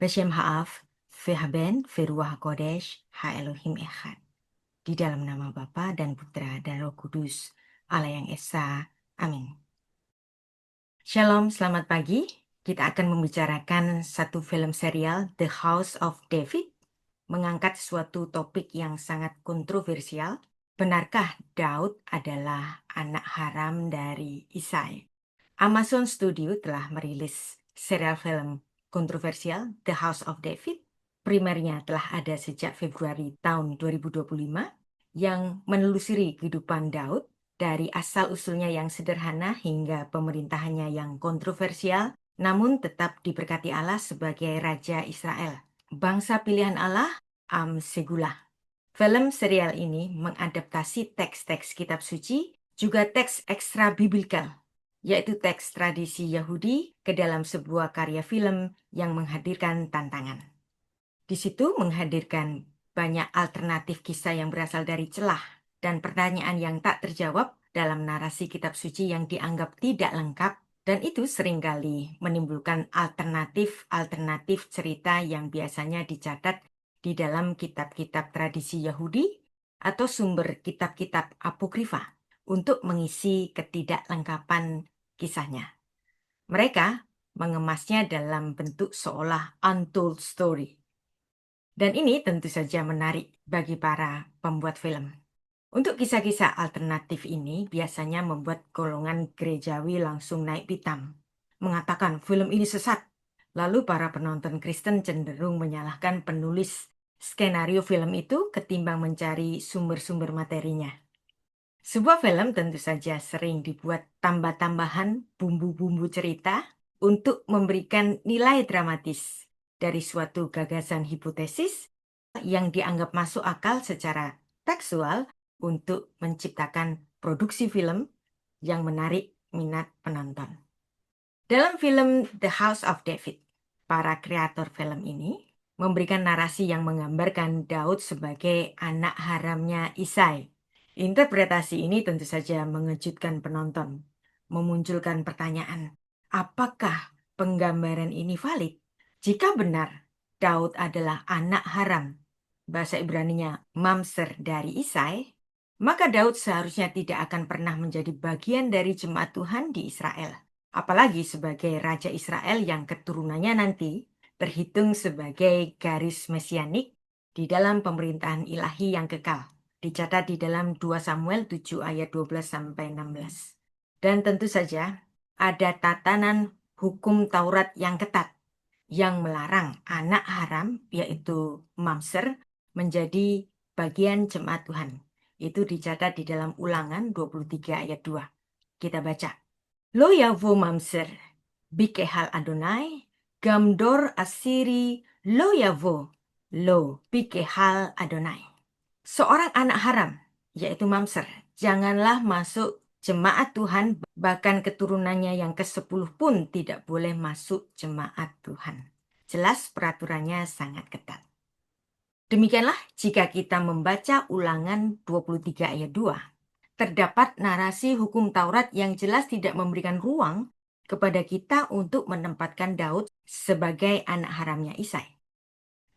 Beshem Ha'af, Ve'haben, Ve'ruah HaKodesh, Ha'elohim Echad. Di dalam nama Bapa dan Putra dan Roh Kudus, Allah yang Esa. Amin. Shalom, selamat pagi. Kita akan membicarakan satu film serial, The House of David, mengangkat suatu topik yang sangat kontroversial. Benarkah Daud adalah anak haram dari Isai? Amazon Studio telah merilis serial film kontroversial The House of David. Primernya telah ada sejak Februari tahun 2025 yang menelusuri kehidupan Daud dari asal-usulnya yang sederhana hingga pemerintahannya yang kontroversial, namun tetap diberkati Allah sebagai Raja Israel. Bangsa pilihan Allah, Am Segulah. Film serial ini mengadaptasi teks-teks kitab suci, juga teks ekstra biblikal, yaitu teks tradisi Yahudi ke dalam sebuah karya film yang menghadirkan tantangan. Di situ menghadirkan banyak alternatif kisah yang berasal dari celah dan pertanyaan yang tak terjawab dalam narasi kitab suci yang dianggap tidak lengkap, dan itu seringkali menimbulkan alternatif cerita yang biasanya dicatat di dalam kitab-kitab tradisi Yahudi atau sumber kitab-kitab apokrifa untuk mengisi ketidaklengkapan kisahnya. Mereka mengemasnya dalam bentuk seolah untold story. Dan ini tentu saja menarik bagi para pembuat film. Untuk kisah-kisah alternatif ini biasanya membuat golongan gerejawi langsung naik pitam, mengatakan film ini sesat. Lalu para penonton Kristen cenderung menyalahkan penulis skenario film itu ketimbang mencari sumber-sumber materinya. Sebuah film tentu saja sering dibuat tambah-tambahan bumbu-bumbu cerita untuk memberikan nilai dramatis dari suatu gagasan hipotesis yang dianggap masuk akal secara tekstual untuk menciptakan produksi film yang menarik minat penonton. Dalam film The House of David, para kreator film ini memberikan narasi yang menggambarkan Daud sebagai anak haramnya Isai. Interpretasi ini tentu saja mengejutkan penonton, memunculkan pertanyaan, apakah penggambaran ini valid? Jika benar, Daud adalah anak haram, bahasa Ibraninya mamser dari Isai, maka Daud seharusnya tidak akan pernah menjadi bagian dari jemaat Tuhan di Israel. Apalagi sebagai Raja Israel yang keturunannya nanti terhitung sebagai garis mesianik di dalam pemerintahan ilahi yang kekal. Dicatat di dalam 2 Samuel 7 ayat 12-16. Dan tentu saja ada tatanan hukum Taurat yang ketat yang melarang anak haram, yaitu mamser, menjadi bagian jemaat Tuhan. Itu dicatat di dalam Ulangan 23 ayat 2. Kita baca. Lo yavo mamser, bikehal Adonai, gamdor asiri, lo yavo, lo bikehal Adonai. Seorang anak haram, yaitu mamser, janganlah masuk jemaat Tuhan, bahkan keturunannya yang ke-10 pun tidak boleh masuk jemaat Tuhan. Jelas peraturannya sangat ketat. Demikianlah jika kita membaca Ulangan 23 ayat 2. Terdapat narasi hukum Taurat yang jelas tidak memberikan ruang kepada kita untuk menempatkan Daud sebagai anak haramnya Isai.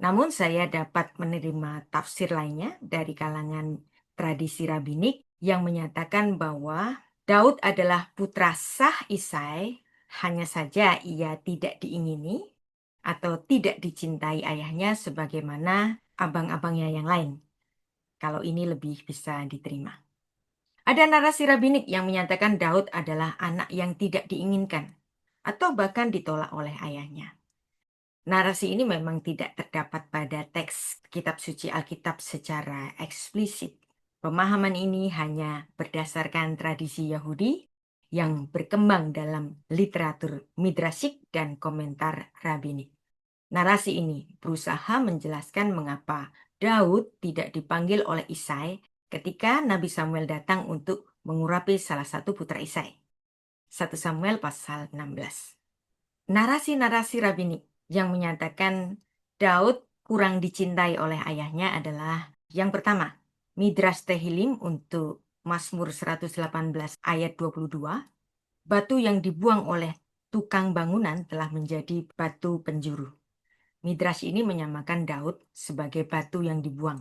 Namun saya dapat menerima tafsir lainnya dari kalangan tradisi rabbinik yang menyatakan bahwa Daud adalah putra sah Isai, hanya saja ia tidak diingini atau tidak dicintai ayahnya sebagaimana abang-abangnya yang lain. Kalau ini lebih bisa diterima. Ada narasi rabbinik yang menyatakan Daud adalah anak yang tidak diinginkan atau bahkan ditolak oleh ayahnya. Narasi ini memang tidak terdapat pada teks kitab suci Alkitab secara eksplisit. Pemahaman ini hanya berdasarkan tradisi Yahudi yang berkembang dalam literatur midrasik dan komentar rabbinik. Narasi ini berusaha menjelaskan mengapa Daud tidak dipanggil oleh Isai ketika Nabi Samuel datang untuk mengurapi salah satu putra Isai. 1 Samuel pasal 16. Narasi-narasi rabbinik yang menyatakan Daud kurang dicintai oleh ayahnya adalah yang pertama, Midrash Tehilim untuk Mazmur 118 ayat 22, batu yang dibuang oleh tukang bangunan telah menjadi batu penjuru. Midrash ini menyamakan Daud sebagai batu yang dibuang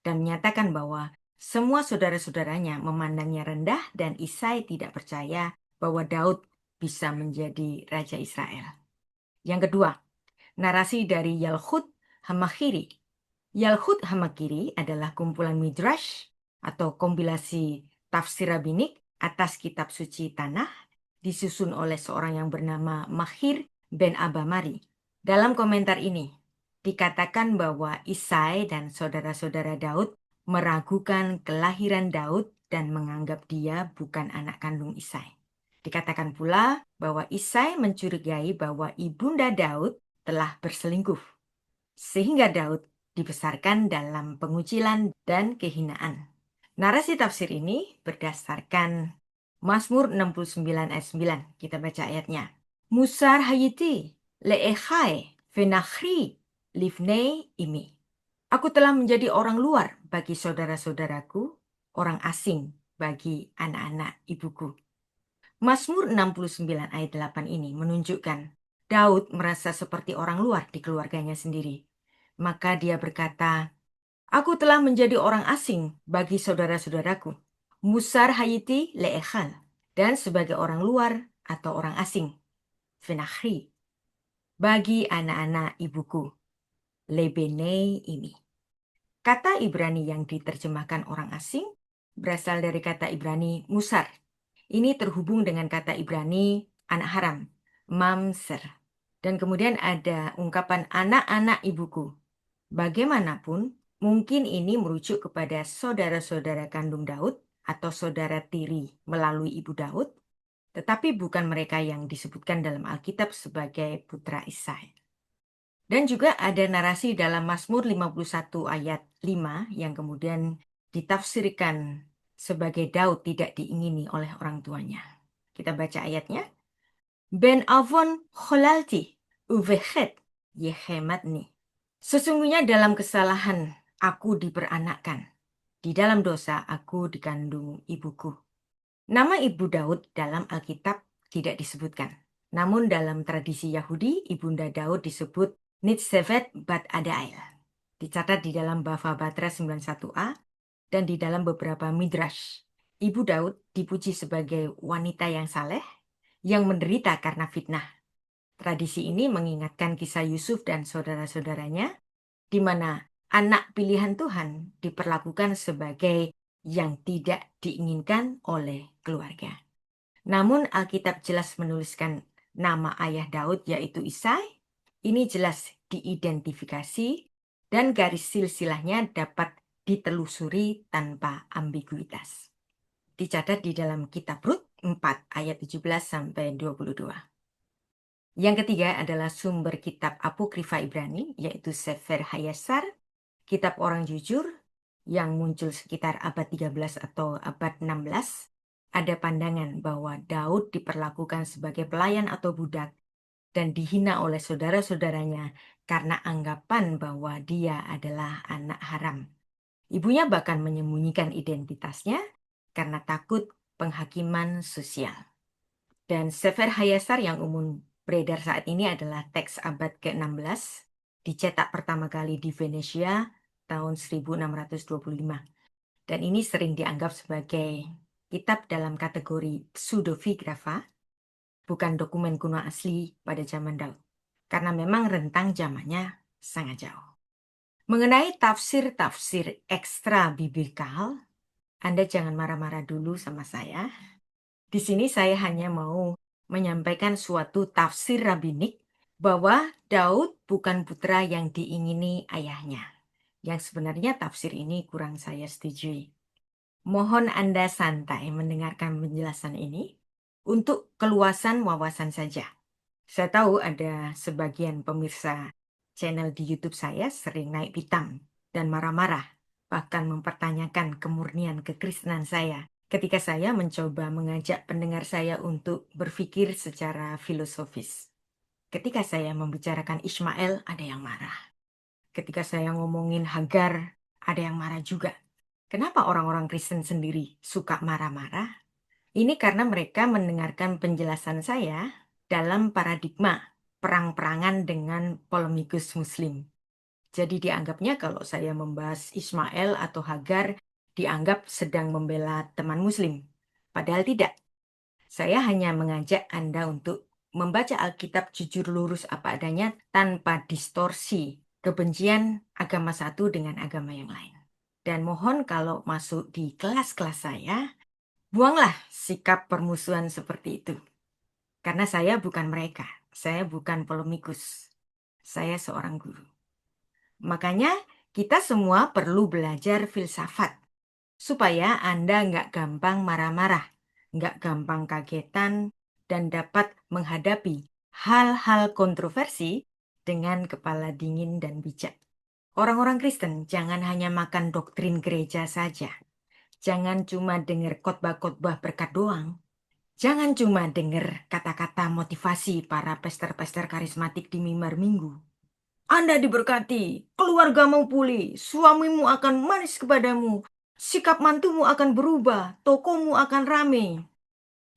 dan menyatakan bahwa semua saudara-saudaranya memandangnya rendah dan Isai tidak percaya bahwa Daud bisa menjadi Raja Israel. Yang kedua, narasi dari Yalhud Hamakhiri. Yalhud Hamakhiri adalah kumpulan midrash atau kompilasi tafsir rabbinik atas kitab suci tanah disusun oleh seorang yang bernama Mahir ben Abamari. Dalam komentar ini, dikatakan bahwa Isai dan saudara-saudara Daud meragukan kelahiran Daud dan menganggap dia bukan anak kandung Isai. Dikatakan pula bahwa Isai mencurigai bahwa ibunda Daud telah berselingkuh, sehingga Daud dibesarkan dalam pengucilan dan kehinaan. Narasi tafsir ini berdasarkan Mazmur 69 ayat 9. Kita baca ayatnya. Musar hayiti le'echai venachri livnei imi. Aku telah menjadi orang luar bagi saudara-saudaraku, orang asing bagi anak-anak ibuku. Mazmur 69 ayat 8 ini menunjukkan Daud merasa seperti orang luar di keluarganya sendiri. Maka dia berkata, aku telah menjadi orang asing bagi saudara-saudaraku. Musar hayiti le'echal. Dan sebagai orang luar atau orang asing. Venachri. Bagi anak-anak ibuku. Lebenei ini. Kata Ibrani yang diterjemahkan orang asing berasal dari kata Ibrani musar. Ini terhubung dengan kata Ibrani anak haram, mamser. Dan kemudian ada ungkapan anak-anak ibuku. Bagaimanapun, mungkin ini merujuk kepada saudara-saudara kandung Daud atau saudara tiri melalui ibu Daud, tetapi bukan mereka yang disebutkan dalam Alkitab sebagai putra Isai. Dan juga ada narasi dalam Mazmur 51 ayat 5 yang kemudian ditafsirkan sebagai Daud tidak diingini oleh orang tuanya. Kita baca ayatnya. Ben avon kholalti uvechet yehematni. Sesungguhnya dalam kesalahan aku diperanakkan. Di dalam dosa aku dikandung ibuku. Nama ibu Daud dalam Alkitab tidak disebutkan. Namun dalam tradisi Yahudi, ibunda Daud disebut Nitsevet bat Adael. Dicatat di dalam Bava Batra 91a dan di dalam beberapa midrash. Ibu Daud dipuji sebagai wanita yang saleh, yang menderita karena fitnah. Tradisi ini mengingatkan kisah Yusuf dan saudara-saudaranya, di mana anak pilihan Tuhan diperlakukan sebagai yang tidak diinginkan oleh keluarga. Namun Alkitab jelas menuliskan nama ayah Daud yaitu Isai. Ini jelas diidentifikasi dan garis silsilahnya dapat ditelusuri tanpa ambiguitas. Dicatat di dalam kitab Rut 4 ayat 17 sampai 22. Yang ketiga adalah sumber kitab Apokrifa Ibrani yaitu Sefer Hayasar, kitab orang jujur yang muncul sekitar abad 13 atau abad 16. Ada pandangan bahwa Daud diperlakukan sebagai pelayan atau budak dan dihina oleh saudara-saudaranya karena anggapan bahwa dia adalah anak haram. Ibunya bahkan menyembunyikan identitasnya karena takut penghakiman sosial. Dan Sefer Hayasar yang umum beredar saat ini adalah teks abad ke-16, dicetak pertama kali di Venesia tahun 1625. Dan ini sering dianggap sebagai kitab dalam kategori pseudepigrafa, bukan dokumen kuno asli pada zaman Daud. Karena memang rentang zamannya sangat jauh. Mengenai tafsir-tafsir ekstra biblikal, Anda jangan marah-marah dulu sama saya. Di sini saya hanya mau menyampaikan suatu tafsir rabbinik bahwa Daud bukan putra yang diingini ayahnya. Yang sebenarnya tafsir ini kurang saya setujui. Mohon Anda santai mendengarkan penjelasan ini untuk keluasan wawasan saja. Saya tahu ada sebagian pemirsa channel di YouTube saya sering naik pitam dan marah-marah, bahkan mempertanyakan kemurnian kekristenan saya ketika saya mencoba mengajak pendengar saya untuk berpikir secara filosofis. Ketika saya membicarakan Ismail, ada yang marah. Ketika saya ngomongin Hagar, ada yang marah juga. Kenapa orang-orang Kristen sendiri suka marah-marah? Ini karena mereka mendengarkan penjelasan saya dalam paradigma perang-perangan dengan polemikus Muslim. Jadi dianggapnya kalau saya membahas Ismail atau Hagar, dianggap sedang membela teman Muslim. Padahal tidak. Saya hanya mengajak Anda untuk membaca Alkitab jujur lurus apa adanya tanpa distorsi kebencian agama satu dengan agama yang lain. Dan mohon kalau masuk di kelas-kelas saya, buanglah sikap permusuhan seperti itu. Karena saya bukan mereka. Saya bukan polemikus. Saya seorang guru. Makanya kita semua perlu belajar filsafat. Supaya Anda nggak gampang marah-marah, nggak gampang kagetan, dan dapat menghadapi hal-hal kontroversi dengan kepala dingin dan bijak. Orang-orang Kristen jangan hanya makan doktrin gereja saja. Jangan cuma dengar khotbah-khotbah berkat doang. Jangan cuma dengar kata-kata motivasi para pester-pester karismatik di mimbar minggu. Anda diberkati, keluargamu pulih, suamimu akan manis kepadamu, sikap mantumu akan berubah, tokomu akan rame.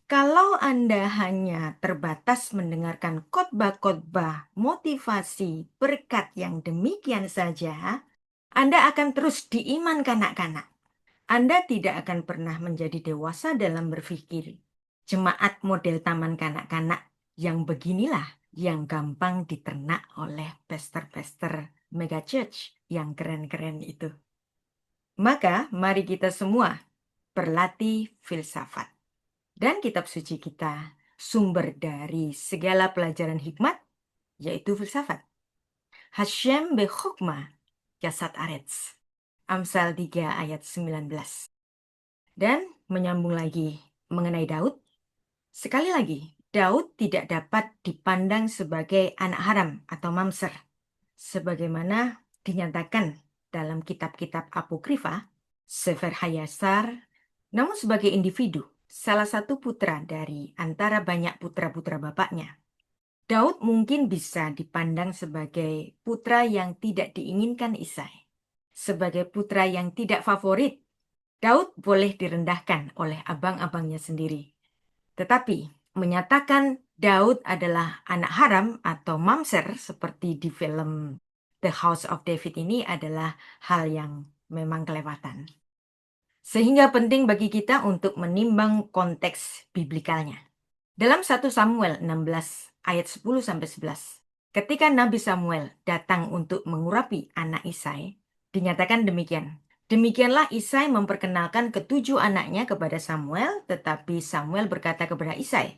Kalau Anda hanya terbatas mendengarkan khotbah-khotbah motivasi berkat yang demikian saja, Anda akan terus diiman kanak-kanak. Anda tidak akan pernah menjadi dewasa dalam berpikir. Jemaat model taman kanak-kanak yang beginilah yang gampang diternak oleh pester-pester mega church yang keren-keren itu. Maka mari kita semua berlatih filsafat. Dan kitab suci kita sumber dari segala pelajaran hikmat, yaitu filsafat. Hashem bechokmah jasad aretz. Amsal 3 ayat 19. Dan menyambung lagi mengenai Daud. Sekali lagi, Daud tidak dapat dipandang sebagai anak haram atau mamser. Sebagaimana dinyatakan dalam kitab-kitab apokrifa, Sefer Hayasar, namun sebagai individu, salah satu putra dari antara banyak putra-putra bapaknya. Daud mungkin bisa dipandang sebagai putra yang tidak diinginkan Isai. Sebagai putra yang tidak favorit, Daud boleh direndahkan oleh abang-abangnya sendiri. Tetapi menyatakan Daud adalah anak haram atau mamser seperti di film The House of David ini adalah hal yang memang kelewatan. Sehingga penting bagi kita untuk menimbang konteks biblikalnya. Dalam 1 Samuel 16 ayat 10-11, ketika Nabi Samuel datang untuk mengurapi anak Isai, dinyatakan demikian. Demikianlah Isai memperkenalkan ketujuh anaknya kepada Samuel, tetapi Samuel berkata kepada Isai,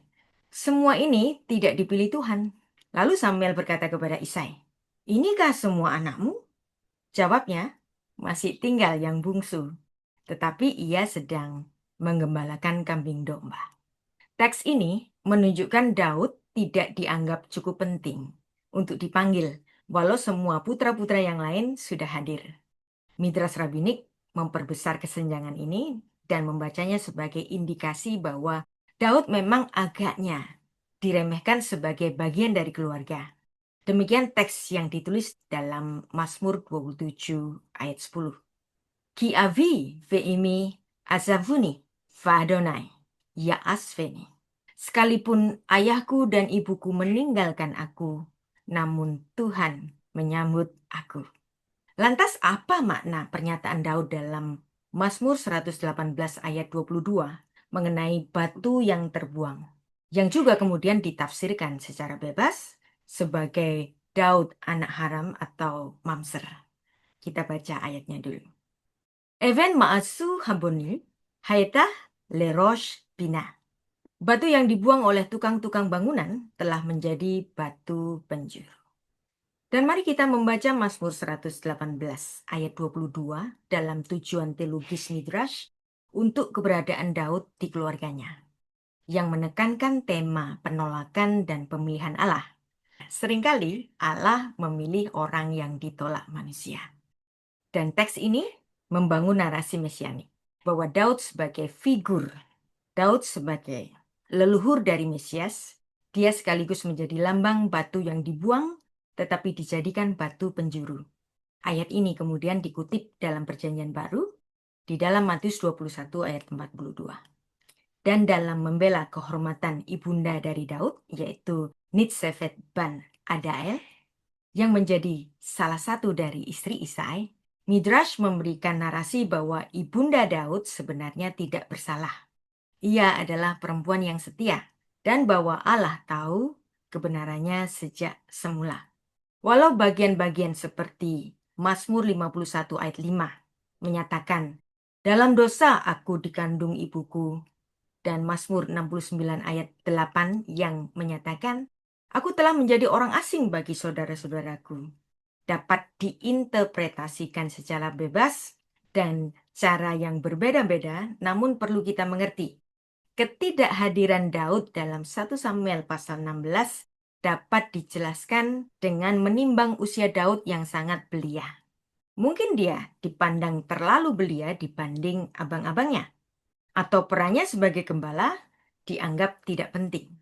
"Semua ini tidak dipilih Tuhan." Lalu Samuel berkata kepada Isai, "Inikah semua anakmu?" Jawabnya, "Masih tinggal yang bungsu, tetapi ia sedang menggembalakan kambing domba." Teks ini menunjukkan Daud tidak dianggap cukup penting untuk dipanggil, walau semua putra-putra yang lain sudah hadir. Midras Rabbinik memperbesar kesenjangan ini dan membacanya sebagai indikasi bahwa Daud memang agaknya diremehkan sebagai bagian dari keluarga. Demikian teks yang ditulis dalam Mazmur 27 ayat 10. Ki avi ve'imi azavuni va'adonai ya asveni. Sekalipun ayahku dan ibuku meninggalkan aku, namun Tuhan menyambut aku. Lantas apa makna pernyataan Daud dalam Mazmur 118 ayat 22 mengenai batu yang terbuang, yang juga kemudian ditafsirkan secara bebas sebagai Daud anak haram atau mamser. Kita baca ayatnya dulu. Even ma'asu haboni haitah lerosh bina. Batu yang dibuang oleh tukang-tukang bangunan telah menjadi batu penjuru. Dan mari kita membaca Mazmur 118 ayat 22 dalam tujuan teologis Midrash untuk keberadaan Daud di keluarganya, yang menekankan tema penolakan dan pemilihan Allah. Seringkali Allah memilih orang yang ditolak manusia. Dan teks ini membangun narasi mesianik, bahwa Daud sebagai figur, Daud sebagai leluhur dari Mesias, dia sekaligus menjadi lambang batu yang dibuang tetapi dijadikan batu penjuru. Ayat ini kemudian dikutip dalam Perjanjian Baru di dalam Matius 21 ayat 42. Dan dalam membela kehormatan ibunda dari Daud, yaitu Nitsefet Ban Adael, yang menjadi salah satu dari istri Isai, Midrash memberikan narasi bahwa Ibunda Daud sebenarnya tidak bersalah. Ia adalah perempuan yang setia dan bahwa Allah tahu kebenarannya sejak semula. Walau bagian-bagian seperti Mazmur 51 ayat 5 menyatakan, dalam dosa aku dikandung ibuku, dan Mazmur 69 ayat 8 yang menyatakan, aku telah menjadi orang asing bagi saudara-saudaraku, dapat diinterpretasikan secara bebas dan cara yang berbeda-beda, namun perlu kita mengerti. Ketidakhadiran Daud dalam 1 Samuel pasal 16 dapat dijelaskan dengan menimbang usia Daud yang sangat belia. Mungkin dia dipandang terlalu belia dibanding abang-abangnya, atau perannya sebagai gembala dianggap tidak penting.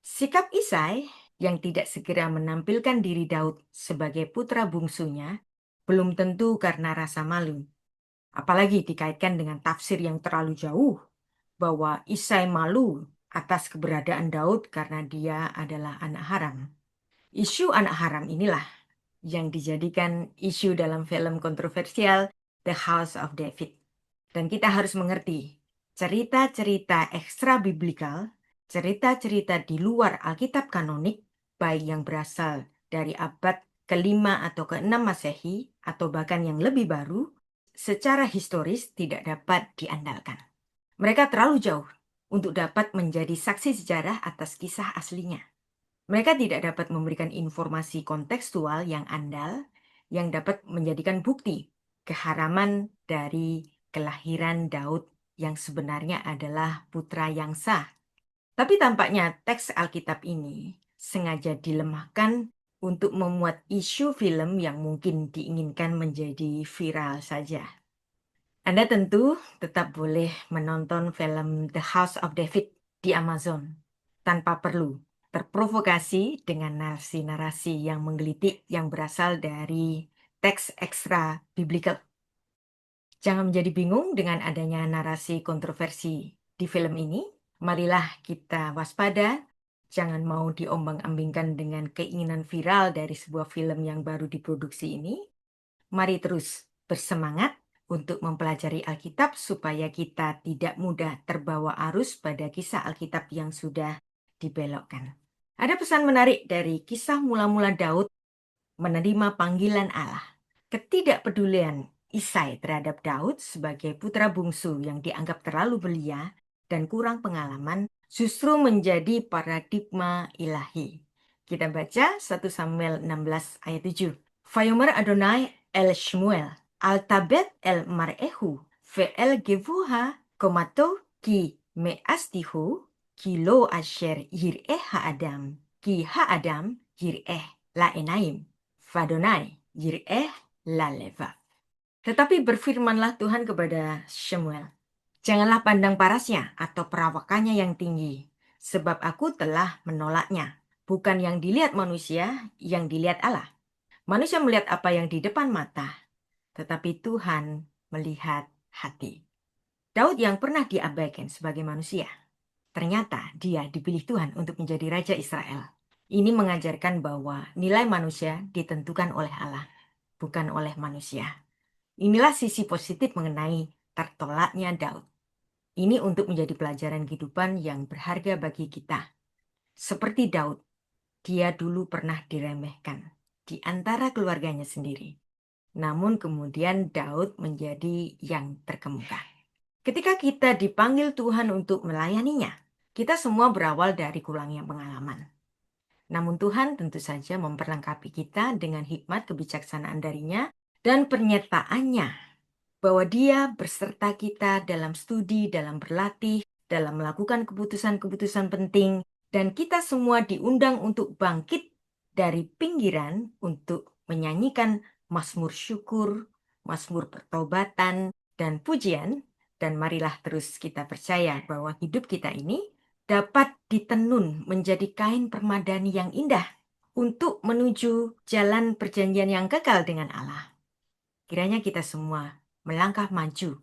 Sikap Isai yang tidak segera menampilkan diri Daud sebagai putra bungsunya belum tentu karena rasa malu. Apalagi dikaitkan dengan tafsir yang terlalu jauh bahwa Isai malu atas keberadaan Daud karena dia adalah anak haram. Isu anak haram inilah yang dijadikan isu dalam film kontroversial The House of David. Dan kita harus mengerti, cerita-cerita ekstra biblikal, cerita-cerita di luar Alkitab kanonik, baik yang berasal dari abad ke-5 atau ke-6 Masehi, atau bahkan yang lebih baru, secara historis tidak dapat diandalkan. Mereka terlalu jauh untuk dapat menjadi saksi sejarah atas kisah aslinya. Mereka tidak dapat memberikan informasi kontekstual yang andal yang dapat menjadikan bukti keharaman dari kelahiran Daud yang sebenarnya adalah putra yang sah. Tapi tampaknya teks Alkitab ini sengaja dilemahkan untuk memuat isu film yang mungkin diinginkan menjadi viral saja. Anda tentu tetap boleh menonton film The House of David di Amazon tanpa perlu terprovokasi dengan narasi-narasi yang menggelitik yang berasal dari teks ekstra biblical. Jangan menjadi bingung dengan adanya narasi kontroversi di film ini. Marilah kita waspada, jangan mau diombang-ambingkan dengan keinginan viral dari sebuah film yang baru diproduksi ini. Mari terus bersemangat untuk mempelajari Alkitab supaya kita tidak mudah terbawa arus pada kisah Alkitab yang sudah dibelokkan. Ada pesan menarik dari kisah mula-mula Daud menerima panggilan Allah. Ketidakpedulian Isai terhadap Daud sebagai putra bungsu yang dianggap terlalu belia dan kurang pengalaman justru menjadi paradigma ilahi. Kita baca 1 Samuel 16 ayat 7. Vayomer Adonai el Shmuel, al tabet el mar'ehu, ve'el gevuha, komato ki me'astihu, ki lo asher yir'eh ha'adam, ki ha'adam yir'eh la'enaim, vadonai yir'eh la'levav. Tetapi berfirmanlah Tuhan kepada Shemuel, janganlah pandang parasnya atau perawakannya yang tinggi, sebab aku telah menolaknya. Bukan yang dilihat manusia, yang dilihat Allah. Manusia melihat apa yang di depan mata, tetapi Tuhan melihat hati. Daud yang pernah diabaikan sebagai manusia, ternyata dia dipilih Tuhan untuk menjadi Raja Israel. Ini mengajarkan bahwa nilai manusia ditentukan oleh Allah, bukan oleh manusia. Inilah sisi positif mengenai tertolaknya Daud. Ini untuk menjadi pelajaran kehidupan yang berharga bagi kita. Seperti Daud, dia dulu pernah diremehkan di antara keluarganya sendiri. Namun kemudian Daud menjadi yang terkemuka. Ketika kita dipanggil Tuhan untuk melayaninya, kita semua berawal dari kurangnya pengalaman. Namun Tuhan tentu saja memperlengkapi kita dengan hikmat kebijaksanaan darinya dan pernyataannya bahwa dia berserta kita dalam studi, dalam berlatih, dalam melakukan keputusan-keputusan penting, dan kita semua diundang untuk bangkit dari pinggiran untuk menyanyikan mazmur syukur, mazmur pertobatan, dan pujian, dan marilah terus kita percaya bahwa hidup kita ini dapat ditenun menjadi kain permadani yang indah untuk menuju jalan perjanjian yang kekal dengan Allah. Kiranya kita semua melangkah maju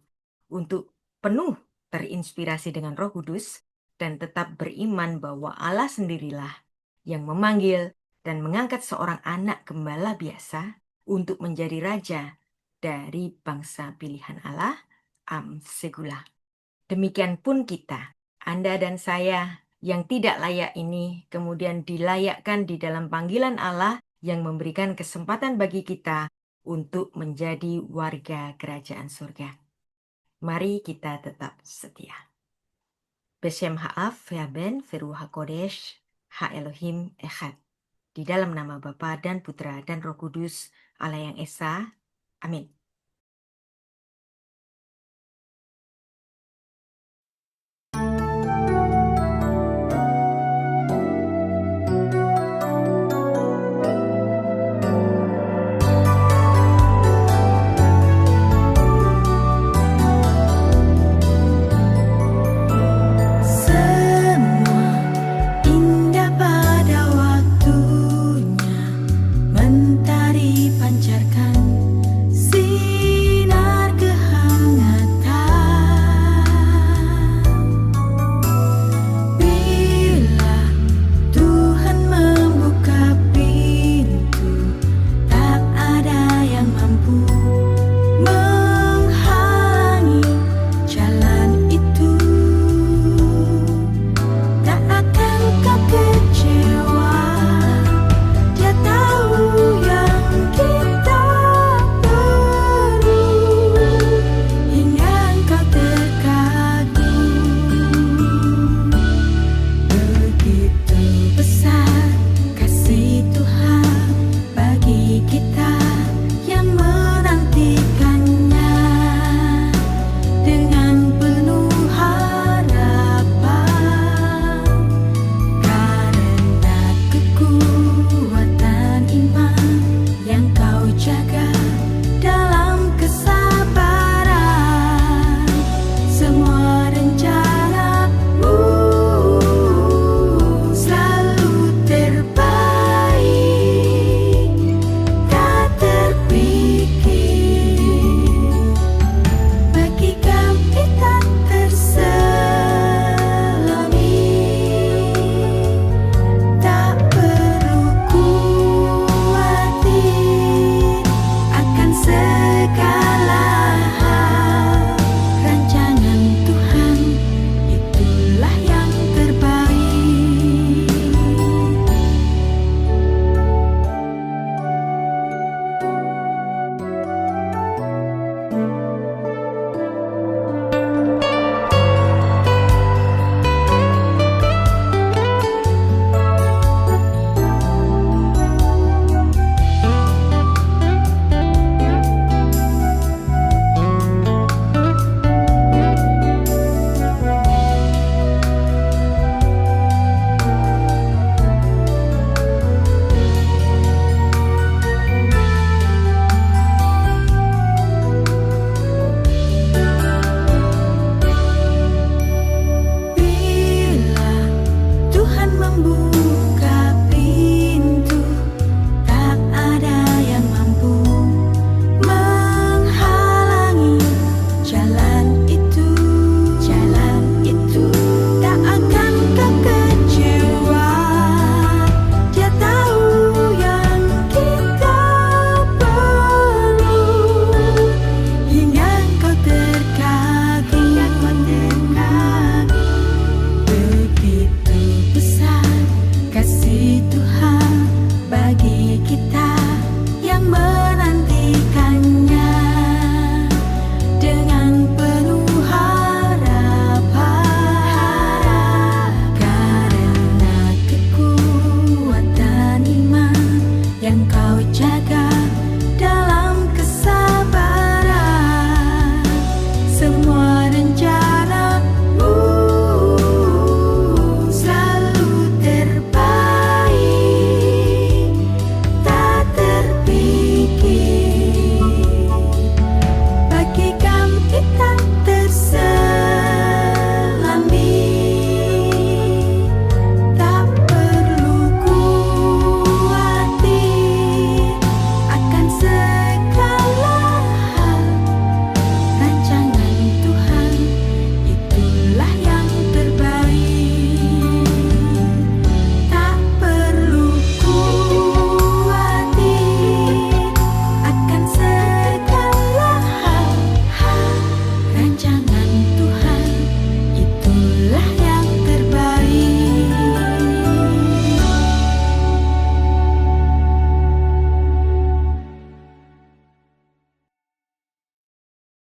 untuk penuh terinspirasi dengan Roh Kudus dan tetap beriman bahwa Allah sendirilah yang memanggil dan mengangkat seorang anak gembala biasa untuk menjadi raja dari bangsa pilihan Allah, Segula. Demikian pun kita, Anda dan saya yang tidak layak ini kemudian dilayakkan di dalam panggilan Allah yang memberikan kesempatan bagi kita untuk menjadi warga kerajaan surga. Mari kita tetap setia. Beshem Ha'af, Ve'aben, Veruah HaKodesh, Ha-Elohim Echad. Di dalam nama Bapa dan Putra dan Roh Kudus, Allah yang Esa. Amin.